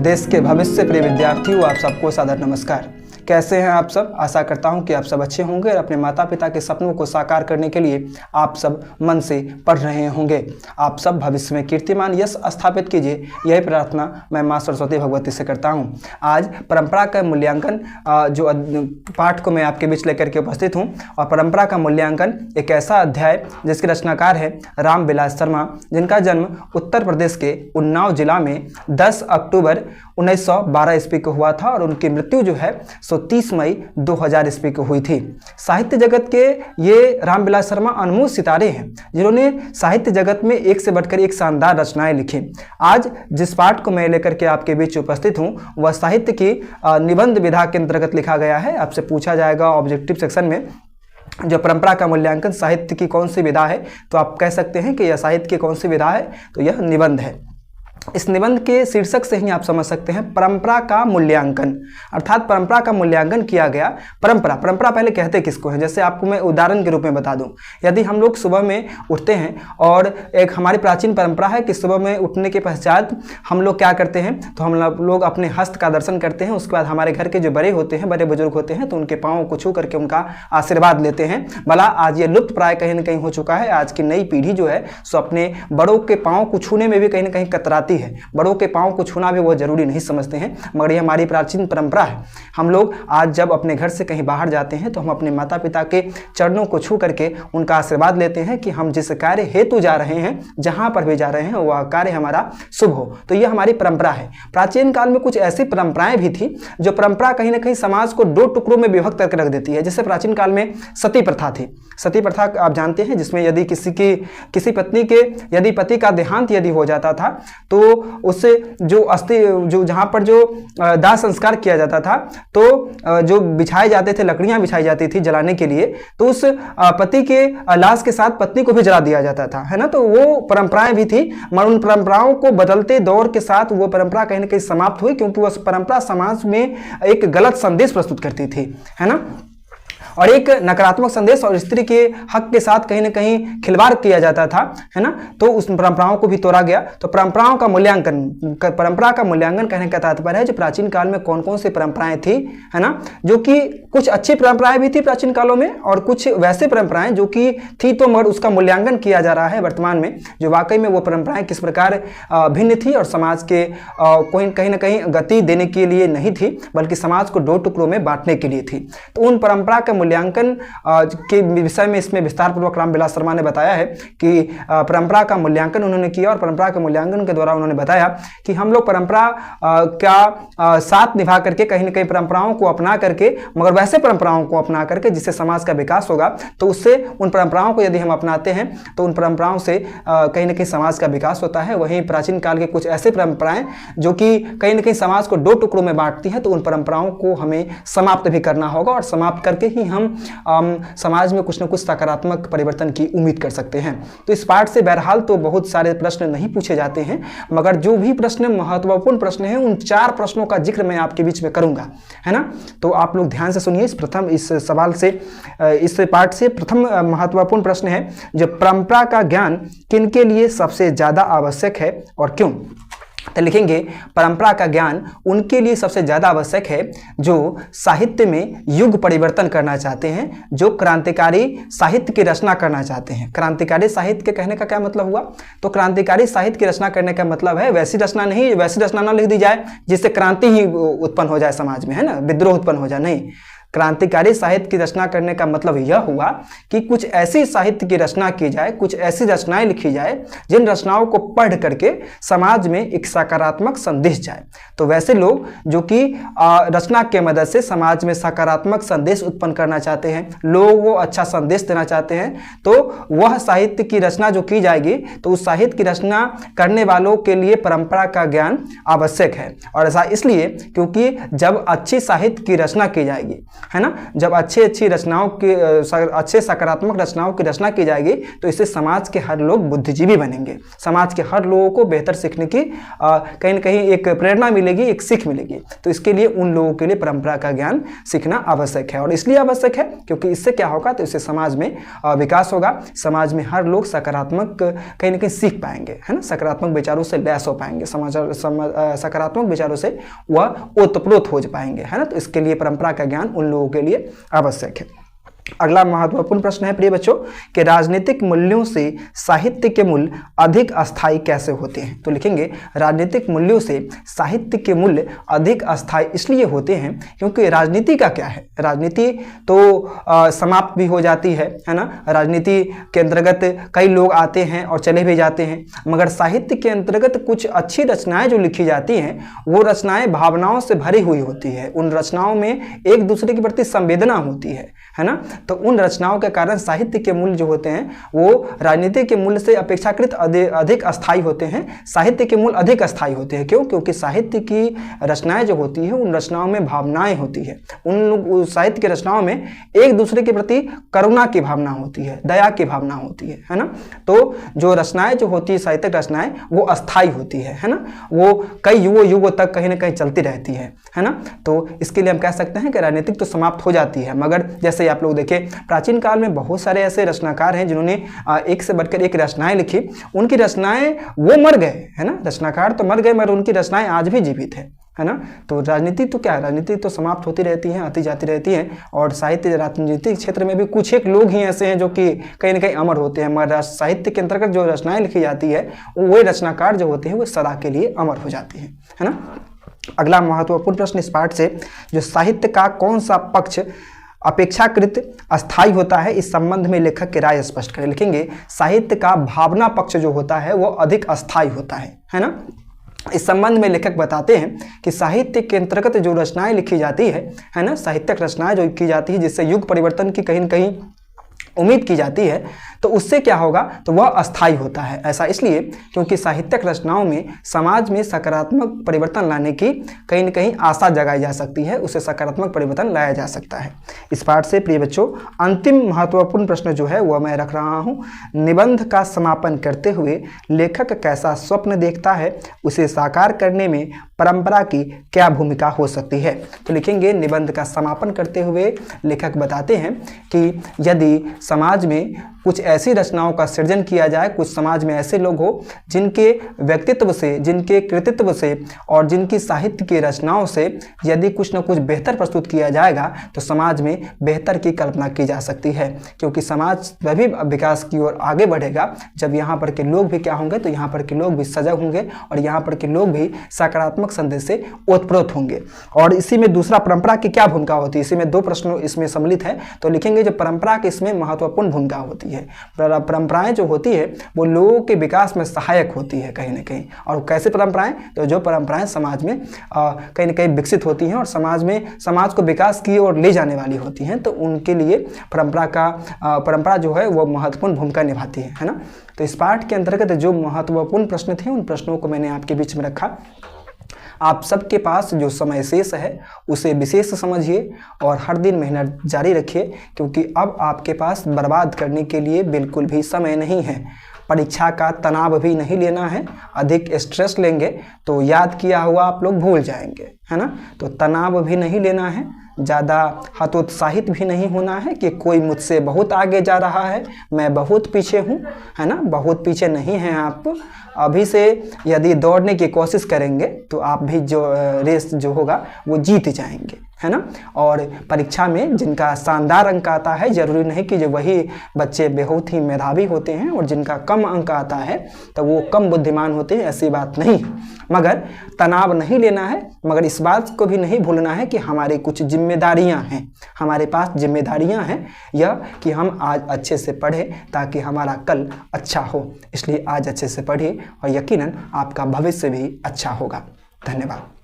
देश के भविष्य प्रिय विद्यार्थियों, आप सबको सादर नमस्कार। कैसे हैं आप सब? आशा करता हूं कि आप सब अच्छे होंगे और अपने माता पिता के सपनों को साकार करने के लिए आप सब मन से पढ़ रहे होंगे। आप सब भविष्य में कीर्तिमान यश स्थापित कीजिए, यही प्रार्थना मैं माँ सरस्वती भगवती से करता हूं। आज परंपरा का मूल्यांकन जो पाठ को मैं आपके बीच लेकर के उपस्थित हूं, और परंपरा का मूल्यांकन एक ऐसा अध्याय जिसके रचनाकार है रामविलास शर्मा, जिनका जन्म उत्तर प्रदेश के उन्नाव जिला में 10 अक्टूबर 1912 ईस्वी को हुआ था और उनकी मृत्यु जो है 30 मई 2000 ईस्वी को हुई थी। साहित्य जगत के ये रामविलास शर्मा अनमोल सितारे हैं, जिन्होंने साहित्य जगत में एक से बढ़कर एक शानदार रचनाएं लिखी। आज जिस पाठ को मैं लेकर के आपके बीच उपस्थित हूं, वह साहित्य की निबंध विधा के अंतर्गत लिखा गया है। आपसे पूछा जाएगा ऑब्जेक्टिव सेक्शन में, जो परंपरा का मूल्यांकन साहित्य की कौन सी विधा है, तो आप कह सकते हैं कि यह साहित्य की कौन सी विधा है, तो यह निबंध है। इस निबंध के शीर्षक से ही आप समझ सकते हैं परंपरा का मूल्यांकन, अर्थात परंपरा का मूल्यांकन किया गया। परंपरा पहले कहते किसको है, जैसे आपको मैं उदाहरण के रूप में बता दूं। यदि हम लोग सुबह में उठते हैं और एक हमारी प्राचीन परंपरा है कि सुबह में उठने के पश्चात हम लोग क्या करते हैं, तो हम लोग अपने हस्त का दर्शन करते हैं। उसके बाद हमारे घर के जो बड़े होते हैं, बड़े बुजुर्ग होते हैं, तो उनके पाँव को छू करके उनका आशीर्वाद लेते हैं। भला आज ये लुप्त प्राय कहीं ना कहीं हो चुका है। आज की नई पीढ़ी जो है सो अपने बड़ों के पाँव को छूने में भी कहीं ना कहीं कतराती है। बड़ों के पांव को छूना भी वो जरूरी नहीं समझते हैं, मगर ये हमारी प्राचीन परंपरा है। हम लोग आज जब अपने घर से कहीं बाहर जाते हैं तो हम अपने माता पिता के चरणों को छू करके उनका आशीर्वाद लेते हैं कि हम जिस कार्य हेतु जा रहे हैं, जहां पर भी जा रहे हैं, वह कार्य हमारा शुभ हो। तो यह हमारी परंपरा है। प्राचीन काल में कुछ ऐसी परंपराएं भी थी जो परंपरा कहीं ना कहीं समाज को दो टुकड़ों में विभक्त करके रख देती है। जैसे प्राचीन काल में सती प्रथा थी। सती प्रथा आप जानते हैं, जिसमें यदि किसी पत्नी के यदि पति का देहांत यदि हो जाता था, तो उससे जो अस्थि जो जहां पर जो दाह संस्कार किया जाता था, तो जो बिछाए जाते थे, लकड़ियां बिछाई जाती थी जलाने के लिए, तो उस पति के लाश के साथ पत्नी को भी जला दिया जाता था, है ना। तो वो परंपराएं भी थी, मगर उन परंपराओं को बदलते दौर के साथ वो परंपरा कहीं ना कहीं समाप्त हुई, क्योंकि वह परंपरा समाज में एक गलत संदेश प्रस्तुत करती थी, है ना, और एक नकारात्मक संदेश और स्त्री के हक के साथ कहीं ना कहीं खिलवाड़ किया जाता था, है ना। तो उस परंपराओं को भी तोड़ा गया। तो परंपरा का मूल्यांकन कहने का तात्पर्य है जो प्राचीन काल में कौन कौन सी परंपराएं थी, है ना, जो कि कुछ अच्छी परंपराएं भी थी प्राचीन कालों में, और कुछ वैसे परंपराएं जो कि थी तो मगर उसका मूल्यांकन किया जा रहा है वर्तमान में, जो वाकई में वो परंपराएं किस प्रकार भिन्न थी और समाज के कहीं ना कहीं गति देने के लिए नहीं थी, बल्कि समाज को दो टुकड़ों में बांटने के लिए थी। तो उन परंपरा का मूल्यांकन के विषय में इसमें विस्तार पूर्वक रामविलास शर्मा ने बताया है कि परंपरा का मूल्यांकन उन्होंने किया, और परंपरा के मूल्यांकन के द्वारा उन्होंने बताया कि हम लोग परंपरा का साथ निभा करके कहीं ना कहीं परंपराओं को अपना करके, मगर वैसे परंपराओं को अपना करके जिससे समाज का विकास होगा, तो उससे उन परंपराओं को यदि हम अपनाते हैं तो उन परंपराओं से कहीं ना कहीं समाज का विकास होता है। वहीं प्राचीन काल के कुछ ऐसे परंपराएं जो कि कहीं ना कहीं समाज को दो टुकड़ों में बांटती हैं, तो उन परंपराओं को हमें समाप्त भी करना होगा, और समाप्त करके ही हम समाज में कुछ न कुछ सकारात्मक परिवर्तन की उम्मीद कर सकते हैं। तो इस पाठ से बहरहाल तो बहुत सारे प्रश्न नहीं पूछे जाते हैं, मगर जो भी प्रश्न महत्वपूर्ण प्रश्न हैं, उन 4 प्रश्नों का जिक्र मैं आपके बीच में करूंगा, है ना। तो आप लोग ध्यान से सुनिए। इस पाठ से प्रथम महत्वपूर्ण प्रश्न है, जो परंपरा का ज्ञान किनके लिए सबसे ज्यादा आवश्यक है और क्यों। तो लिखेंगे, परंपरा का ज्ञान उनके लिए सबसे ज्यादा आवश्यक है जो साहित्य में युग परिवर्तन करना चाहते हैं, जो क्रांतिकारी साहित्य की रचना करना चाहते हैं। क्रांतिकारी साहित्य के कहने का क्या मतलब हुआ, तो क्रांतिकारी साहित्य की रचना करने का मतलब है वैसी रचना ना लिख दी जाए जिससे क्रांति ही उत्पन्न हो जाए समाज में, है ना, विद्रोह उत्पन्न हो जाए, नहीं। क्रांतिकारी साहित्य की रचना करने का मतलब यह हुआ कि कुछ ऐसी साहित्य की रचना की जाए, कुछ ऐसी रचनाएं लिखी जाए जिन रचनाओं को पढ़ करके समाज में एक सकारात्मक संदेश जाए। तो वैसे लोग जो कि रचना के मदद से समाज में सकारात्मक संदेश उत्पन्न करना चाहते हैं, लोगों को अच्छा संदेश देना चाहते हैं, तो वह साहित्य की रचना जो की जाएगी, तो उस साहित्य की रचना करने वालों के लिए परंपरा का ज्ञान आवश्यक है। और ऐसा इसलिए क्योंकि जब अच्छी साहित्य की रचना की जाएगी, है ना। जब अच्छी रचनाओं की अच्छे सकारात्मक रचनाओं की रचना की जाएगी तो इससे समाज के हर लोग बुद्धिजीवी बनेंगे, समाज के हर लोगों को बेहतर सीखने की कहीं ना कहीं एक प्रेरणा मिलेगी, एक सीख मिलेगी। तो इसके लिए उन लोगों के लिए परंपरा का ज्ञान सीखना आवश्यक है। और इसलिए आवश्यक है क्योंकि इससे क्या होगा, तो इससे समाज में विकास होगा, समाज में हर लोग सकारात्मक कहीं ना कहीं सीख पाएंगे, है ना, सकारात्मक विचारों से लैस हो पाएंगे, सकारात्मक विचारों से वह ओतप्रोत हो पाएंगे, है ना। तो इसके लिए परंपरा का ज्ञान उन लोगों के लिए आवश्यक है। अगला महत्वपूर्ण प्रश्न है प्रिय बच्चों कि राजनीतिक मूल्यों से साहित्य के मूल्य अधिक अस्थायी कैसे होते हैं। तो लिखेंगे राजनीतिक मूल्यों से साहित्य के मूल्य अधिक अस्थायी इसलिए होते हैं क्योंकि राजनीति का क्या है, राजनीति तो समाप्त भी हो जाती है ना। राजनीति के अंतर्गत कई लोग आते हैं और चले भी जाते हैं, मगर साहित्य के अंतर्गत कुछ अच्छी रचनाएं जो लिखी जाती हैं वो रचनाएं भावनाओं से भरी हुई होती है, उन रचनाओं में एक दूसरे के प्रति संवेदना होती है ना। तो उन रचनाओं के कारण साहित्य के मूल्य जो होते हैं वो राजनीति के मूल्य से अपेक्षाकृत अधिक अस्थायी होते हैं, साहित्य के मूल्य अधिक अस्थायी होते हैं। क्यों? क्योंकि साहित्य की रचनाएं जो होती है उन रचनाओं में भावनाएं होती है, उन साहित्य की रचनाओं में एक दूसरे के प्रति करुणा की भावना होती है, दया की भावना होती है ना। तो जो रचनाएं जो होती है साहित्यिक रचनाएं वो अस्थायी होती है ना, वो कई युगों तक कहीं ना कहीं चलती रहती है ना। तो इसके लिए हम कह सकते हैं कि राजनीतिक तो समाप्त हो जाती है, मगर जैसे आप लोग देखिए प्राचीन काल में बहुत सारे ऐसे रचनाकार हैं जिन्होंने एक से बढ़कर एक रचनाएं लिखी, उनकी रचनाएं वो मर गए, है ना, रचनाकार तो मर गए मगर उनकी रचनाएं आज भी जीवित है ना। तो राजनीति तो क्या है, राजनीति तो समाप्त होती रहती है, आती जाती रहती है, और साहित्य राजनीतिक क्षेत्र में भी कुछ एक लोग ही ऐसे हैं जो कि कहीं ना कहीं अमर होते हैं, मगर साहित्य के अंतर्गत जो रचनाएं लिखी जाती है वही रचनाकार जो होते हैं वो सदा के लिए अमर हो जाती है ना। अगला महत्वपूर्ण प्रश्न इस पाठ से, जो साहित्य का कौन सा पक्ष अपेक्षाकृत अस्थायी होता है, इस संबंध में लेखक की राय स्पष्ट करें। लिखेंगे साहित्य का भावना पक्ष जो होता है वो अधिक अस्थायी होता है ना। इस संबंध में लेखक बताते हैं कि साहित्य के अंतर्गत जो रचनाएं लिखी जाती है ना, साहित्यिक रचनाएं जो की जाती है जिससे युग परिवर्तन की कहीं न कहीं उम्मीद की जाती है, तो उससे क्या होगा, तो वह अस्थायी होता है। ऐसा इसलिए क्योंकि साहित्यिक रचनाओं में समाज में सकारात्मक परिवर्तन लाने की कहीं न कहीं आशा जगाई जा सकती है, उसे सकारात्मक परिवर्तन लाया जा सकता है। इस पाठ से प्रिय बच्चों अंतिम महत्वपूर्ण प्रश्न जो है वह मैं रख रहा हूँ, निबंध का समापन करते हुए लेखक कैसा स्वप्न देखता है, उसे साकार करने में परंपरा की क्या भूमिका हो सकती है। तो लिखेंगे निबंध का समापन करते हुए लेखक बताते हैं कि यदि समाज में कुछ ऐसी रचनाओं का सृजन किया जाए, कुछ समाज में ऐसे लोग हो जिनके व्यक्तित्व से, जिनके कृतित्व से और जिनकी साहित्य की रचनाओं से यदि कुछ न कुछ बेहतर प्रस्तुत किया जाएगा तो समाज में बेहतर की कल्पना की जा सकती है। क्योंकि समाज तभी विकास की ओर आगे बढ़ेगा जब यहाँ पर के लोग भी क्या होंगे, तो यहाँ पर के लोग भी सजग होंगे और यहाँ पर के लोग भी सकारात्मक संदेश से ओतप्रोत होंगे। और इसी में दूसरा, परंपरा की क्या भूमिका होती है, इसी में दो प्रश्न इसमें सम्मिलित है। तो लिखेंगे जो परंपरा की इसमें महत्वपूर्ण भूमिका होती है। परंपराएं जो होती है वो लोगों के विकास में सहायक होती है कहीं ना कहीं। और कैसे परंपराएं, तो जो परंपराएं समाज में कहीं ना कहीं विकसित होती हैं और समाज को विकास की ओर ले जाने वाली होती हैं, तो उनके लिए परंपरा जो है वो महत्वपूर्ण भूमिका निभाती है ना। तो इस पाठ के अंतर्गत जो महत्वपूर्ण प्रश्न थे उन प्रश्नों को मैंने आपके बीच में रखा। आप सबके पास जो समय शेष है उसे विशेष समझिए और हर दिन मेहनत जारी रखिए, क्योंकि अब आपके पास बर्बाद करने के लिए बिल्कुल भी समय नहीं है। परीक्षा का तनाव भी नहीं लेना है, अधिक स्ट्रेस लेंगे तो याद किया हुआ आप लोग भूल जाएंगे, है ना। तो तनाव भी नहीं लेना है, ज़्यादा हतोत्साहित भी नहीं होना है कि कोई मुझसे बहुत आगे जा रहा है, मैं बहुत पीछे हूँ, है ना। बहुत पीछे नहीं हैं आप। अभी से यदि दौड़ने की कोशिश करेंगे तो आप भी जो रेस जो होगा वो जीत जाएंगे, है ना। और परीक्षा में जिनका शानदार अंक आता है, जरूरी नहीं कि जो वही बच्चे बहुत ही मेधावी होते हैं, और जिनका कम अंक आता है तो वो कम बुद्धिमान होते हैं, ऐसी बात नहीं। मगर तनाव नहीं लेना है, मगर इस बात को भी नहीं भूलना है कि हमारे कुछ जिम्मेदारियां हैं, हमारे पास जिम्मेदारियां हैं, यह कि हम आज अच्छे से पढ़ें ताकि हमारा कल अच्छा हो। इसलिए आज अच्छे से पढ़िए और यकीनन आपका भविष्य भी अच्छा होगा। धन्यवाद।